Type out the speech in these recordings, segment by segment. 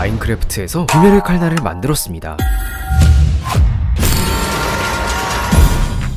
마인크래프트에서 귀멸의 칼날을 만들었습니다.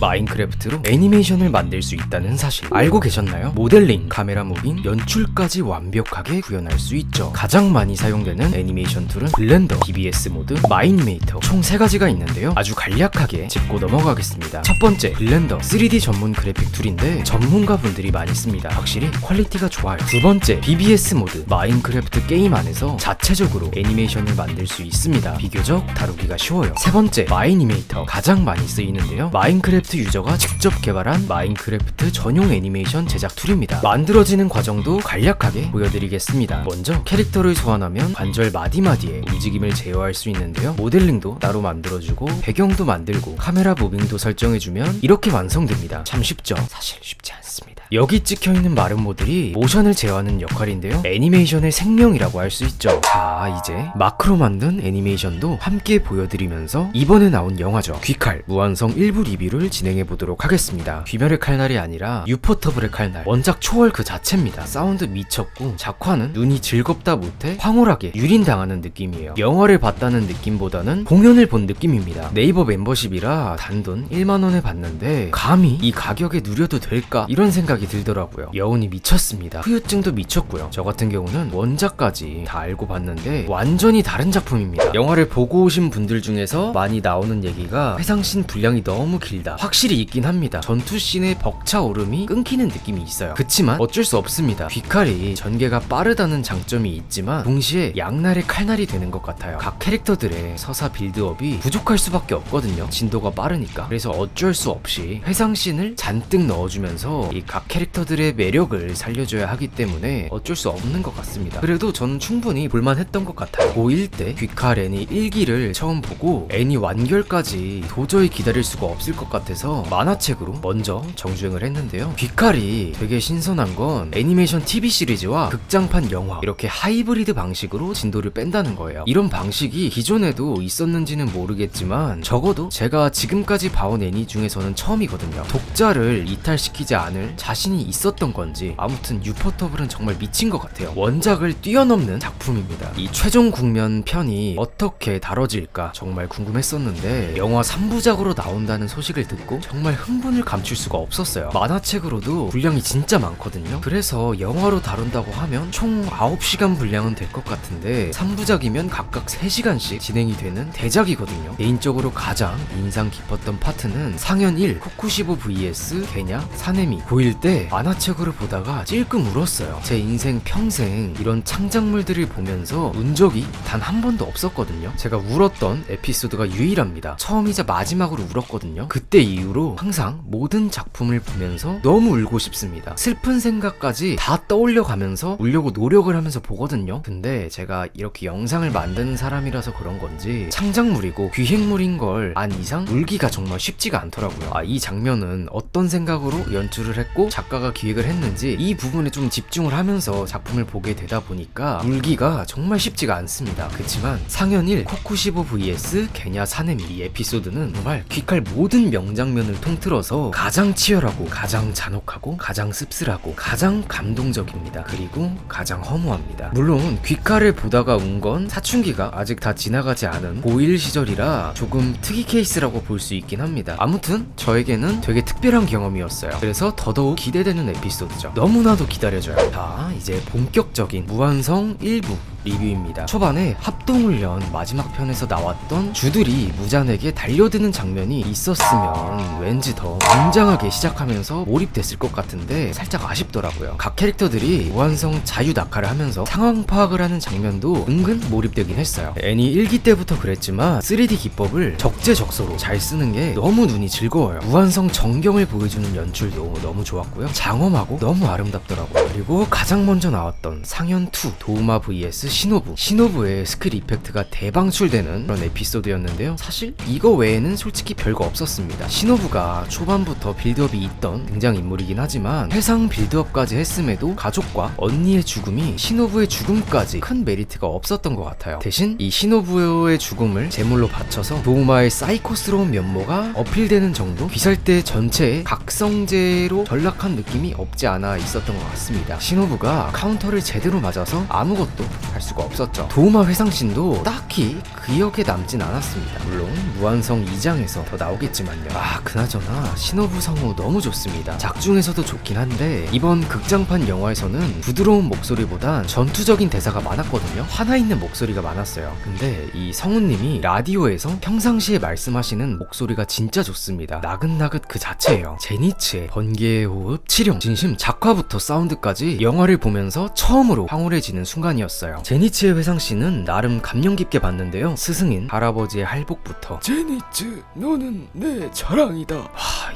마인크래프트로 애니메이션을 만들 수 있다는 사실 알고 계셨나요? 모델링, 카메라 무빙, 연출까지 완벽하게 구현할 수 있죠. 가장 많이 사용되는 애니메이션 툴은 블렌더, BBS 모드, 마이니메이터 총 3가지가 있는데요. 아주 간략하게 짚고 넘어가겠습니다. 첫 번째, 블렌더 3D 전문 그래픽 툴인데 전문가분들이 많이 씁니다. 확실히 퀄리티가 좋아요. 두 번째, BBS 모드, 마인크래프트 게임 안에서 자체적으로 애니메이션을 만들 수 있습니다. 비교적 다루기가 쉬워요. 세 번째, 마이니메이터 가장 많이 쓰이는데요. 마인크래프트 유저가 직접 개발한 마인크래프트 전용 애니메이션 제작 툴입니다. 만들어지는 과정도 간략하게 보여드리겠습니다. 먼저 캐릭터를 소환하면 관절 마디마디에 움직임을 제어할 수 있는데요. 모델링도 따로 만들어주고 배경도 만들고 카메라 무빙도 설정해주면 이렇게 완성됩니다. 참 쉽죠? 사실 쉽지 않습니다. 여기 찍혀있는 마른 모델이 모션을 제어하는 역할인데요. 애니메이션의 생명이라고 할 수 있죠. 자, 이제 마크로 만든 애니메이션도 함께 보여드리면서 이번에 나온 영화죠. 귀칼 무한성 1부 리뷰를 진행해보도록 하겠습니다. 귀멸의 칼날이 아니라 유포터블의 칼날, 원작 초월 그 자체입니다. 사운드 미쳤고 작화는 눈이 즐겁다 못해 황홀하게 유린당하는 느낌이에요. 영화를 봤다는 느낌보다는 공연을 본 느낌입니다. 네이버 멤버십이라 단돈 1만원에 봤는데 감히 이 가격에 누려도 될까? 이런 생각이 들더라고요. 여운이 미쳤습니다. 후유증도 미쳤고요. 저 같은 경우는 원작까지 다 알고 봤는데 완전히 다른 작품입니다. 영화를 보고 오신 분들 중에서 많이 나오는 얘기가 회상씬 분량이 너무 길다, 확실히 있긴 합니다. 전투씬의 벅차오름이 끊기는 느낌이 있어요. 그치만 어쩔 수 없습니다. 귀칼이 전개가 빠르다는 장점이 있지만 동시에 양날의 칼날이 되는 것 같아요. 각 캐릭터들의 서사 빌드업이 부족할 수밖에 없거든요. 진도가 빠르니까. 그래서 어쩔 수 없이 회상씬을 잔뜩 넣어주면서 이 각 캐릭터들의 매력을 살려줘야 하기 때문에 어쩔 수 없는 것 같습니다. 그래도 저는 충분히 볼만했던 것 같아요. 고1 때 귀칼 애니 1기를 처음 보고 애니 완결까지 도저히 기다릴 수가 없을 것 같아서 만화책으로 먼저 정주행을 했는데요. 귀칼이 되게 신선한 건 애니메이션 TV 시리즈와 극장판 영화 이렇게 하이브리드 방식으로 진도를 뺀다는 거예요. 이런 방식이 기존에도 있었는지는 모르겠지만 적어도 제가 지금까지 봐온 애니 중에서는 처음이거든요. 독자를 이탈시키지 않을 자신이 있었던 건지 아무튼 유포터블은 정말 미친 것 같아요. 원작을 뛰어넘는 작품입니다. 이 최종 국면 편이 어떻게 다뤄질까 정말 궁금했었는데 영화 3부작으로 나온다는 소식을 듣고 정말 흥분을 감출 수가 없었어요. 만화책으로도 분량이 진짜 많거든요. 그래서 영화로 다룬다고 하면 총 9시간 분량은 될 것 같은데 3부작이면 각각 3시간씩 진행이 되는 대작이거든요. 개인적으로 가장 인상 깊었던 파트는 상현 1 코쿠시보 vs 게냐 사네미. 고1 때 만화책으로 보다가 찔끔 울었어요. 제 인생 평생 이런 창작물들을 보면서 운 적이 단 한 번도 없었거든요. 제가 울었던 에피소드가 유일합니다. 처음이자 마지막으로 울었거든요. 그때 이후로 항상 모든 작품을 보면서 너무 울고 싶습니다. 슬픈 생각까지 다 떠올려 가면서 울려고 노력을 하면서 보거든요. 근데 제가 이렇게 영상을 만드는 사람이라서 그런 건지 창작물이고 기획물인 걸 안 이상 울기가 정말 쉽지가 않더라고요. 이 장면은 어떤 생각으로 연출을 했고 작가가 기획을 했는지 이 부분에 좀 집중을 하면서 작품을 보게 되다 보니까 울기가 정말 쉽지가 않습니다. 그치만 상현 1 코쿠시보 vs 게냐 사네미 이 에피소드는 정말 귀칼 모든 명장면을 통틀어서 가장 치열하고 가장 잔혹하고 가장 씁쓸하고 가장 감동적입니다. 그리고 가장 허무합니다. 물론 귀칼을 보다가 운 건 사춘기가 아직 다 지나가지 않은 고1 시절이라 조금 특이 케이스라고 볼 수 있긴 합니다. 아무튼 저에게는 되게 특별한 경험이었어요. 그래서 더더욱 기대되는 에피소드죠. 너무나도 기다려져요. 자, 이제 본격적인 무한성 1부 리뷰입니다. 초반에 합동훈련 마지막 편에서 나왔던 주들이 무잔에게 달려드는 장면이 있었으면 왠지 더 웅장하게 시작하면서 몰입됐을 것 같은데 살짝 아쉽더라고요. 각 캐릭터들이 무한성 자유 낙하를 하면서 상황 파악을 하는 장면도 은근 몰입되긴 했어요. 애니 1기 때부터 그랬지만 3D 기법을 적재적소로 잘 쓰는 게 너무 눈이 즐거워요. 무한성 전경을 보여주는 연출도 너무 좋았고요. 장엄하고 너무 아름답더라고요. 그리고 가장 먼저 나왔던 상현2 도우마 vs 시노부의 스킬 이펙트가 대방출되는 그런 에피소드였는데요. 사실 이거 외에는 솔직히 별거 없었습니다. 시노부가 초반부터 빌드업이 있던 등장인물이긴 하지만 해상 빌드업까지 했음에도 가족과 언니의 죽음이 시노부의 죽음까지 큰 메리트가 없었던 것 같아요. 대신 이 시노부의 죽음을 제물로 바쳐서 도우마의 사이코스러운 면모가 어필되는 정도? 귀살대 전체에 각성제로 전락한 느낌이 없지 않아 있었던 것 같습니다. 시노부가 카운터를 제대로 맞아서 아무것도 할 갈 수가 없었죠. 도우마 회상신도 딱히 기억에 남진 않았습니다. 물론 무한성 2장에서 더 나오겠지만요. 그나저나 신호부 성우 너무 좋습니다. 작중에서도 좋긴 한데 이번 극장판 영화에서는 부드러운 목소리보단 전투적인 대사가 많았거든요. 화나 있는 목소리가 많았어요. 근데 이 성우님이 라디오에서 평상시에 말씀하시는 목소리가 진짜 좋습니다. 나긋나긋 그 자체예요. 제니츠의 번개의 호흡, 치령, 진심, 작화부터 사운드까지 영화를 보면서 처음으로 황홀해지는 순간이었어요. 제니츠의 회상씬은 나름 감명 깊게 봤는데요. 스승인 할아버지의 할복부터 제니츠 너는 내 자랑이다.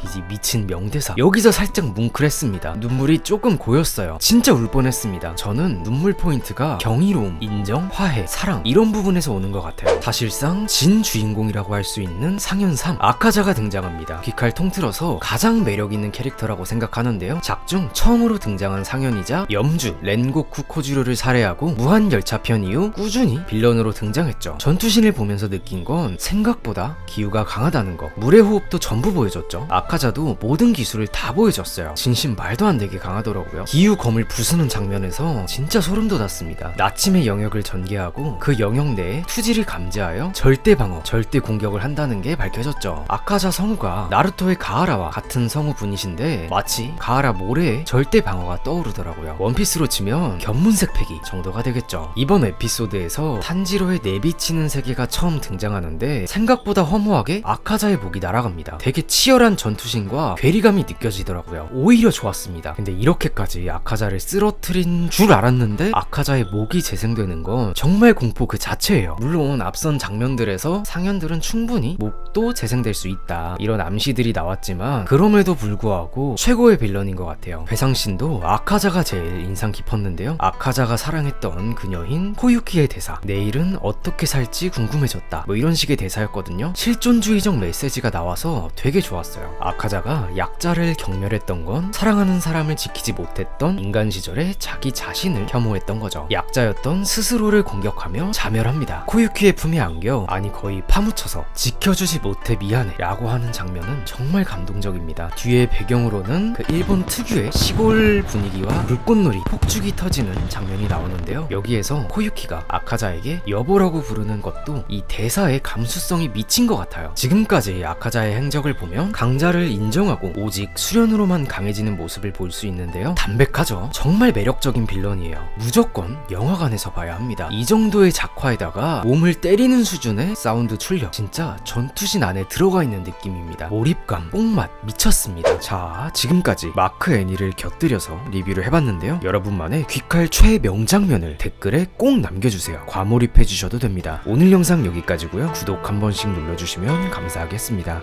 이제 미친 명대사. 여기서 살짝 뭉클했습니다. 눈물이 조금 고였어요. 진짜 울 뻔했습니다. 저는 눈물 포인트가 경이로움, 인정, 화해, 사랑 이런 부분에서 오는 것 같아요. 사실상 진 주인공이라고 할 수 있는 상현 3 아카자가 등장합니다. 귀칼 통틀어서 가장 매력있는 캐릭터라고 생각하는데요. 작중 처음으로 등장한 상현이자 염주 렌고쿠 코주로를 살해하고 무한열차편 이후 꾸준히 빌런으로 등장했죠. 전투신을 보면서 느낀 건 생각보다 기우가 강하다는 거. 물의 호흡도 전부 보여줬죠. 아카자도 모든 기술을 다 보여줬어요. 진심 말도 안 되게 강하더라고요. 기우 검을 부수는 장면에서 진짜 소름 돋았습니다. 나침의 영역을 전개하고 그 영역 내에 투지를 감지하여 절대 방어, 절대 공격을 한다는 게 밝혀졌죠. 아카자 성우가 나루토의 가하라와 같은 성우 분이신데 마치 가하라 모래의 절대 방어가 떠오르더라고요. 원피스로 치면 견문색 패기 정도가 되겠죠. 이번 에피소드에서 탄지로의 내비치는 세계가 처음 등장하는데 생각보다 허무하게 아카자의 목이 날아갑니다. 되게 치열한 전투신과 괴리감이 느껴지더라고요. 오히려 좋았습니다. 근데 이렇게까지 아카자를 쓰러뜨린 줄 알았는데 아카자의 목이 재생되는 건 정말 공포 그 자체예요. 물론 앞선 장면들에서 상현들은 충분히 목도 재생될 수 있다 이런 암시들이 나왔지만 그럼에도 불구하고 최고의 빌런인 것 같아요. 회상신도 아카자가 제일 인상 깊었는데요. 아카자가 사랑했던 그녀인 코유키의 대사, 내일은 어떻게 살지 궁금해졌다 뭐 이런 식의 대사였거든요. 실존주의적 메시지가 나와서 되게 좋았어요. 아카자가 약자를 경멸했던 건 사랑하는 사람을 지키지 못했던 인간 시절에 자기 자신을 혐오했던 거죠. 약자였던 스스로를 공격하며 자멸합니다. 코유키의 품에 안겨 거의 파묻혀서 지켜주지 못해 미안해 라고 하는 장면은 정말 감동적입니다. 뒤에 배경으로는 그 일본 특유의 시골 분위기와 불꽃놀이, 폭죽이 터지는 장면이 나오는데요. 여기에서 코유키가 아카자에게 여보라고 부르는 것도 이 대사의 감수성이 미친 것 같아요. 지금까지 아카자의 행적을 보면 강자를 인정하고 오직 수련으로만 강해지는 모습을 볼 수 있는데요. 담백하죠. 정말 매력적인 빌런이에요. 무조건 영화관에서 봐야 합니다. 이 정도의 작화에다가 몸을 때리는 수준의 사운드 출력, 진짜 전투신 안에 들어가 있는 느낌입니다. 몰입감, 뽕맛 미쳤습니다. 자, 지금까지 마크 애니를 곁들여서 리뷰를 해봤는데요. 여러분만의 귀칼 최명장면을 댓글에 꼭 남겨주세요. 과몰입해주셔도 됩니다. 오늘 영상 여기까지고요. 구독 한 번씩 눌러주시면 감사하겠습니다.